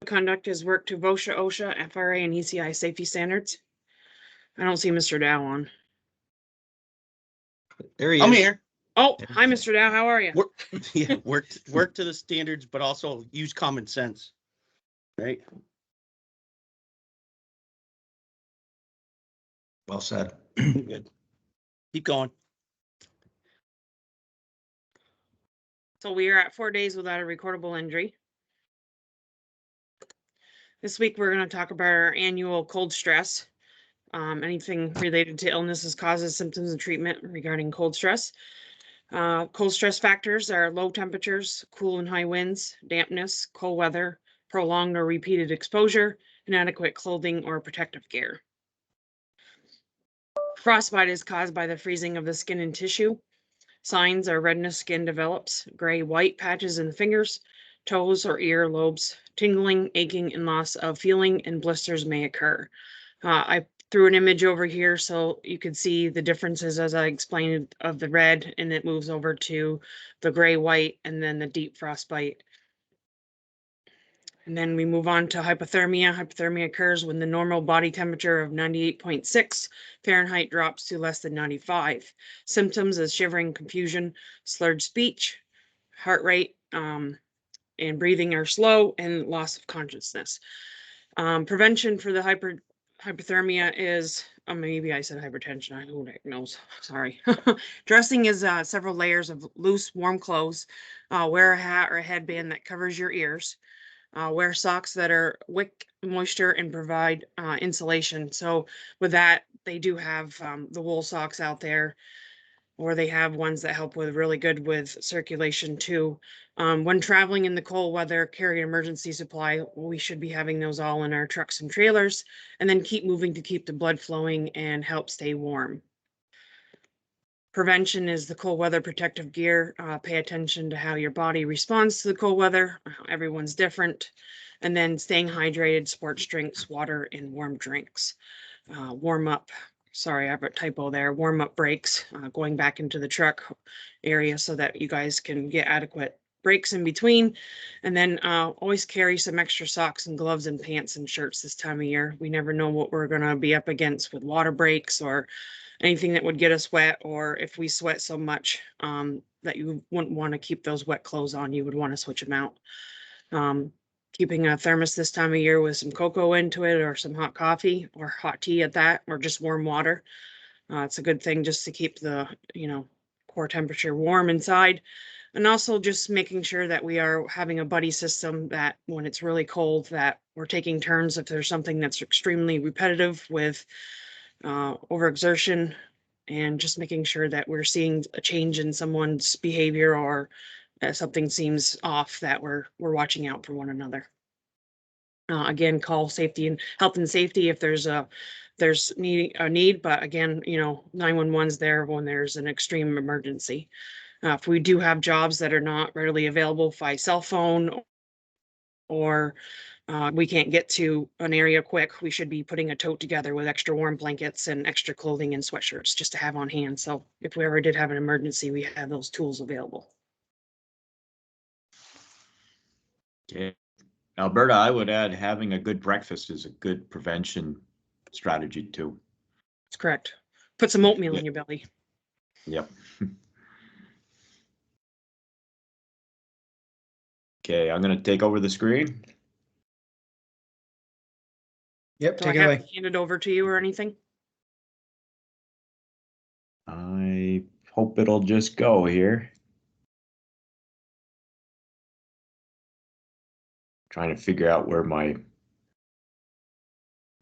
conduct his work to VOSHA, OSHA, FRA, and ECI safety standards. I don't see Mr. Dow on. There he I'm is. here. Oh, hi, Mr. Dow. How are you? Yeah, work to the standards, but also use common sense. Right. Well said. Good. Keep going. So we are at 4 days without a recordable injury. This week, we're going to talk about our annual cold stress. Anything related to illnesses, causes, symptoms, and treatment regarding cold stress. Cold stress factors are low temperatures, cool and high winds, dampness, cold weather, prolonged or repeated exposure, inadequate clothing or protective gear. Frostbite is caused by the freezing of the skin and tissue. Signs are redness skin develops, gray-white patches in the fingers, toes or ear lobes, tingling, aching, and loss of feeling, and blisters may occur. I threw an image over here so you could see the differences as I explained of the red, and it moves over to the gray-white and then the deep frostbite. And then we move on to hypothermia. Hypothermia occurs when the normal body temperature of 98.6 Fahrenheit drops to less than 95. Symptoms is shivering, confusion, slurred speech, heart rate, and breathing are slow, and loss of consciousness. Prevention for the hypothermia is, maybe I said hypertension, who knows, sorry. Dressing is several layers of loose, warm clothes. Wear a hat or a headband that covers your ears. Wear socks that are wick moisture and provide insulation. So with that, they do have the wool socks out there, or they have ones that help with really good with circulation too. When traveling in the cold weather, carry an emergency supply. We should be having those all in our trucks and trailers, and then keep moving to keep the blood flowing and help stay warm. Prevention is the cold weather protective gear. Pay attention to how your body responds to the cold weather. Everyone's different. And then staying hydrated, sports drinks, water, and warm drinks. Warm up. Sorry, I have a typo there. Warm up breaks, going back into the truck area so that you guys can get adequate breaks in between. And then always carry some extra socks and gloves and pants and shirts this time of year. We never know what we're going to be up against with water breaks or anything that would get us wet, or if we sweat so much that you wouldn't want to keep those wet clothes on, you would want to switch them out. Keeping a thermos this time of year with some cocoa into it, or some hot coffee or hot tea at that, or just warm water. It's a good thing just to keep the, core temperature warm inside. And also just making sure that we are having a buddy system, that when it's really cold, that we're taking turns if there's something that's extremely repetitive with overexertion, and just making sure that we're seeing a change in someone's behavior, or something seems off, that we're watching out for one another. Again, call safety and health and safety if there's a need, but again, 911's there when there's an extreme emergency. If we do have jobs that are not readily available by cell phone, or we can't get to an area quick, we should be putting a tote together with extra warm blankets and extra clothing and sweatshirts just to have on hand. So if we ever did have an emergency, we have those tools available. Okay. Alberta, I would add having a good breakfast is a good prevention strategy too. That's correct. Put some oatmeal in your belly. Yep. Okay, I'm going to take over the screen. Yep, Do take I it have away. to hand it over to you or anything? I hope it'll just go here. Trying to figure out where my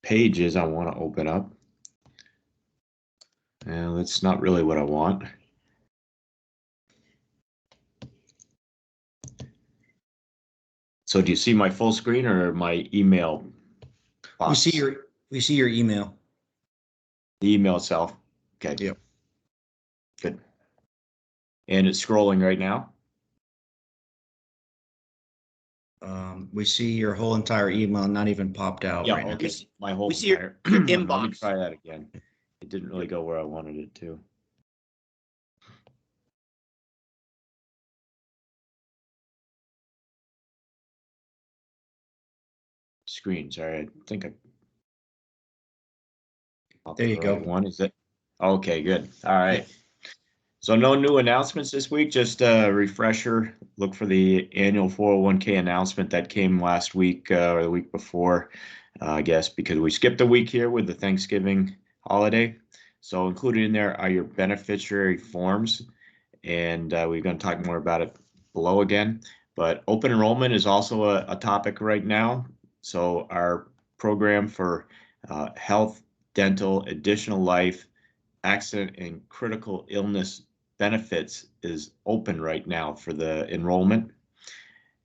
page is I want to open up. And that's not really what I want. So do you see my full screen or my email box? We see your email. The email itself. Okay. Yep. Good. And it's scrolling right now. We see your whole entire email not even popped out Yeah, right okay. now. My whole we see your entire Let me inbox. try that again. It didn't really go where I wanted it to. screen. Sorry, I think I. There you go. One is it? Okay, good. All right. So no new announcements this week, just a refresher. Look for the annual 401k announcement that came last week or the week before, I guess, because we skipped a week here with the Thanksgiving holiday. So included in there are your beneficiary forms, and we're going to talk more about it below again. But open enrollment is also a topic right now. So our program for health, dental, additional life, accident, and critical illness benefits is open right now for the enrollment.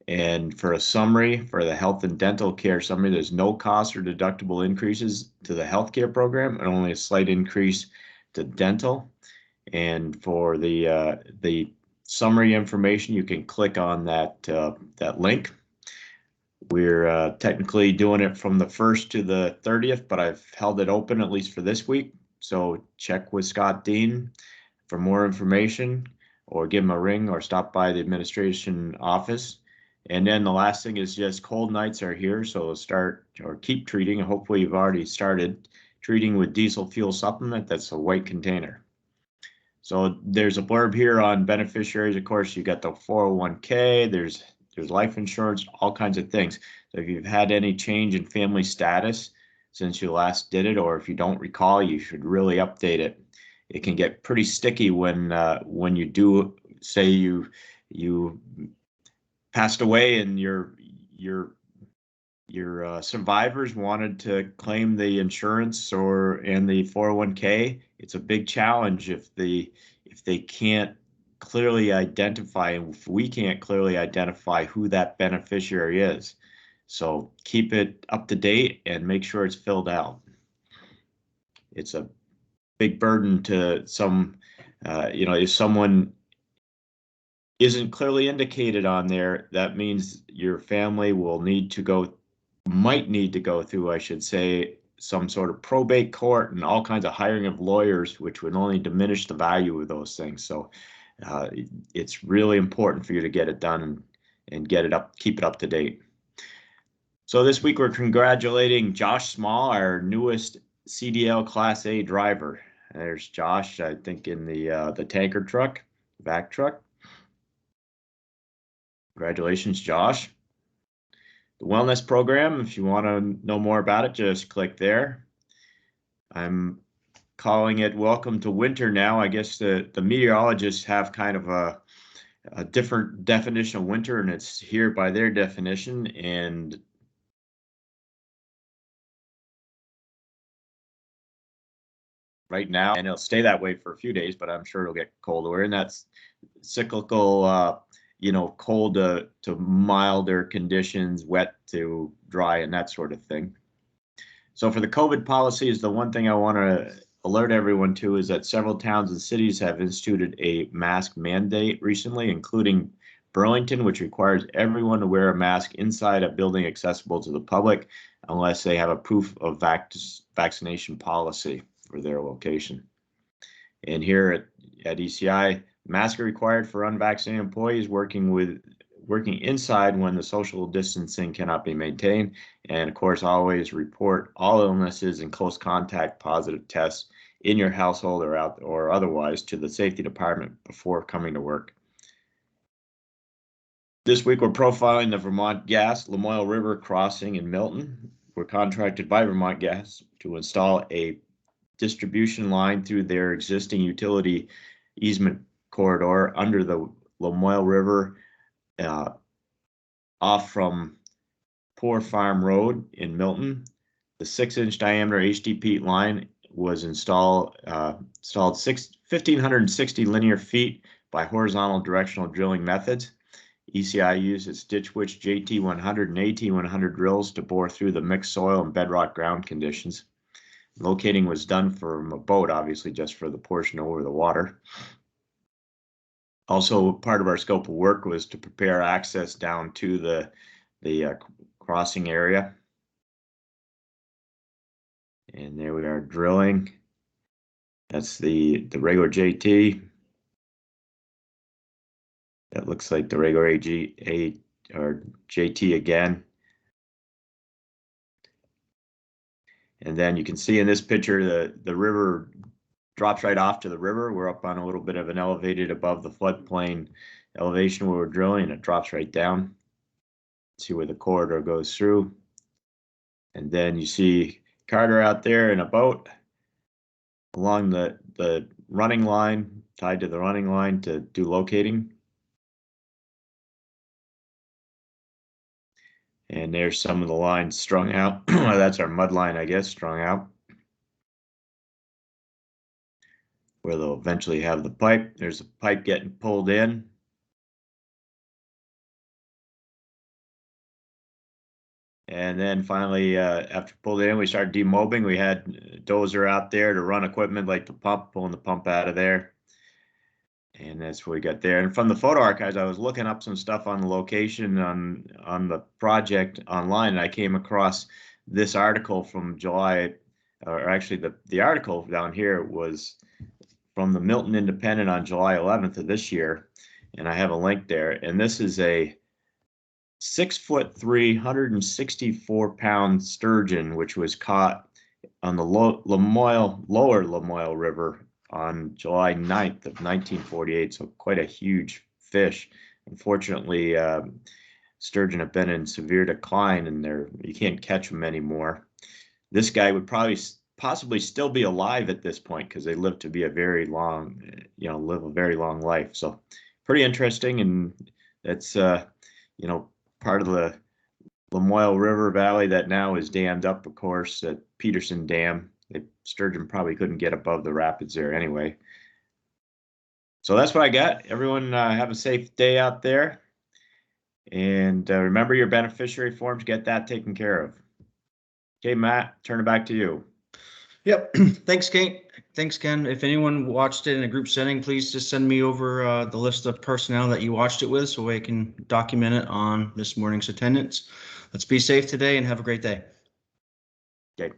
And for a summary for the health and dental care summary, there's no cost or deductible increases to the healthcare program and only a slight increase to dental. And for the summary information, you can click on that that link. We're technically doing it from the 1st to the 30th, but I've held it open at least for this week. So check with Scott Dean for more information, or give him a ring, or stop by the administration office. And then the last thing is just cold nights are here, so start or keep treating. Hopefully you've already started treating with diesel fuel supplement. That's a white container. So there's a blurb here on beneficiaries. Of course, you got the 401k, there's life insurance, all kinds of things. So if you've had any change in family status since you last did it, or if you don't recall, you should really update it. It can get pretty sticky when you do say you passed away and your survivors wanted to claim the insurance and the 401k. It's a big challenge if they can't clearly identify, and if we can't clearly identify who that beneficiary is. So keep it up to date and make sure it's filled out. It's a big burden to some, if someone isn't clearly indicated on there, that means your family might need to go through, I should say, some sort of probate court and all kinds of hiring of lawyers, which would only diminish the value of those things. So it's really important for you to get it done and get it up, keep it up to date. So this week we're congratulating Josh Small, our newest CDL Class A driver. There's Josh, I think, in the tanker truck, vac truck. Congratulations, Josh. The wellness program, if you want to know more about it, just click there. I'm calling it Welcome to Winter now. I guess the meteorologists have kind of a different definition of winter, and it's here by their definition. And right now, and it'll stay that way for a few days, but I'm sure it'll get colder. And that's cyclical, cold to milder conditions, wet to dry, and that sort of thing. So for the COVID policies, the one thing I want to alert everyone to is that several towns and cities have instituted a mask mandate recently, including Burlington, which requires everyone to wear a mask inside a building accessible to the public unless they have a proof of vaccination policy for their location. And here at ECI, masks are required for unvaccinated employees working inside when the social distancing cannot be maintained. And of course, always report all illnesses and close contact positive tests in your household or otherwise to the safety department before coming to work. This week, we're profiling the Vermont Gas Lamoille River crossing in Milton. We're contracted by Vermont Gas to install a distribution line through their existing utility easement corridor under the Lamoille River, off from Poor Farm Road in Milton. The 6-inch diameter HDPE line was installed 1,560 linear feet by horizontal directional drilling methods. ECI used its Ditch Witch JT100 and AT100 drills to bore through the mixed soil and bedrock ground conditions. Locating was done from a boat, obviously just for the portion over the water. Also, part of our scope of work was to prepare access down to the crossing area. And there we are drilling. That's the regular JT. That looks like the regular JT again. And then you can see in this picture, the river drops right off to the river. We're up on a little bit of an elevated above the floodplain elevation where we're drilling, and it drops right down. See where the corridor goes through. And then you see Carter out there in a boat along the running line, tied to the running line to do locating. And there's some of the lines strung out. That's our mud line, I guess, strung out. Where they'll eventually have the pipe. There's a pipe getting pulled in. And then finally, after pulled in, we started demobbing. We had a dozer out there to run equipment like the pump, pulling the pump out of there. And that's what we got there. And from the photo archives, I was looking up some stuff on the location on the project online, and I came across this article from July, or actually the article down here was from the Milton Independent on July 11th of this year. And I have a link there. And this is a 6'3", 164-pound sturgeon, which was caught on the lower Lamoille River on July 9th of 1948. So quite a huge fish. Unfortunately, sturgeon have been in severe decline, and you can't catch them anymore. This guy would possibly still be alive at this point because they live to be a very long, live a very long life. So pretty interesting, and that's part of the Lamoille River Valley that now is dammed up, of course, at Peterson Dam. The sturgeon probably couldn't get above the rapids there anyway. So that's what I got. Everyone have a safe day out there. And remember your beneficiary forms, get that taken care of. Okay, Matt, turn it back to you. Yep. Thanks, Kate. Thanks, Ken. If anyone watched it in a group setting, please just send me over the list of personnel that you watched it with so I can document it on this morning's attendance. Let's be safe today and have a great day. Okay.